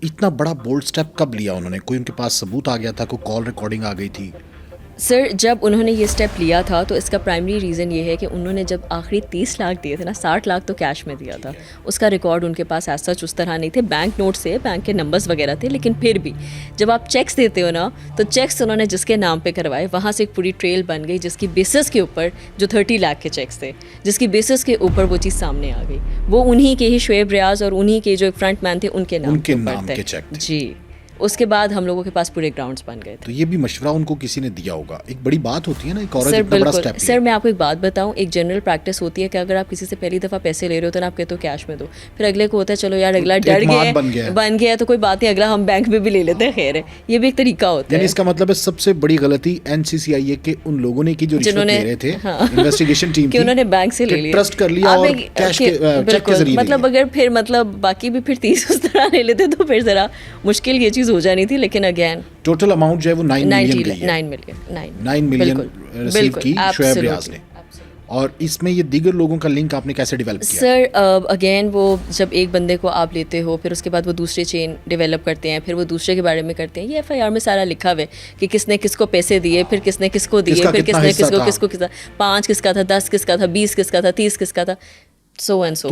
اتنا بڑا bold step کب لیا انہوں نے؟ کوئی ان کے پاس ثبوت آ گیا تھا؟ کوئی کال ریکارڈنگ آ گئی تھی؟ سر جب انہوں نے یہ اسٹیپ لیا تھا تو اس کا پرائمری ریزن یہ ہے کہ انہوں نے جب آخری 30 لاکھ دیے تھے نا، 60 لاکھ تو کیش میں دیا تھا. اس کا ریکارڈ ان کے پاس ایسا اس طرح نہیں تھے. بینک نوٹ سے بینک کے نمبرز وغیرہ تھے، لیکن پھر بھی جب آپ چیکس دیتے ہو نا، تو چیکس انہوں نے جس کے نام پہ کروائے وہاں سے ایک پوری ٹریل بن گئی، جس کی بیسس کے اوپر جو 30 لاکھ کے چیکس تھے، جس کی بیسس کے اوپر وہ چیز سامنے آ گئی. وہ انہی کے ہی شعیب ریاض اور انہی کے جو فرنٹ مین تھے ان کے نام کے چیک تھے. جی. اس کے بعد ہم لوگوں کے پاس پورے گراؤنڈز بن گئے تھے. تو یہ بھی مشورہ ان کو کسی نے دیا ہوگا. ایک بڑی بات ہوتی ہے نا، ایک عورت سر اتنا بڑا بالکل. سٹیپ. سر میں آپ کو ایک بات بتاؤں، ایک جنرل پریکٹس ہوتی ہے کہ اگر آپ کسی سے پہلی دفعہ پیسے لے رہے ہو تو آپ کہتے ہو کیش میں دو، پھر اگلے کو ہوتا ہے چلو یار اگلا ڈر گیا بن گیا تو کوئی بات نہیں، اگلا ہم بینک میں بھی لے لیتے ہیں. خیر ہے، یہ بھی ایک طریقہ ہوتا ہے. یعنی اس کا مطلب ہے سب سے بڑی غلطی NCCI کے ان لوگوں نے کی جو رشوت لے رہے تھے، انویسٹیگیشن ٹیم کہ انہوں نے بینک سے لے لیا، ٹرسٹ کر لیا اور کیش کے چیک کے ذریعے. مطلب اگر پھر مطلب باقی بھی پھر 30 اس طرح لے لیتے تو پھر ذرا مشکل یہ چیز ہو جانی تھی. لیکن اگین ٹوٹل اماؤنٹ جو ہے وہ 9 ملین گئی ہے. 9 ملین ریسیو کی شعیب ریاض نے. اور اس میں یہ دیگر لوگوں کا لنک آپ نے کیسے ڈیولپ کیا؟ سر اگین وہ جب ایک بندے کو آپ لیتے ہو، پھر اس کے بعد وہ دوسرے چین ڈیولپ کرتے ہیں، پھر وہ دوسرے کے بارے میں کرتے ہیں. یہ FIR میں سارا لکھا ہوا ہے کہ کس نے کس کو پیسے دیے، پھر کس نے کس کو دیے، پھر کس نے کس کو 5 کس کا تھا، 10 کس کا تھا، 20 کس کا تھا، 30 کس کا تھا، سو اینڈ سو.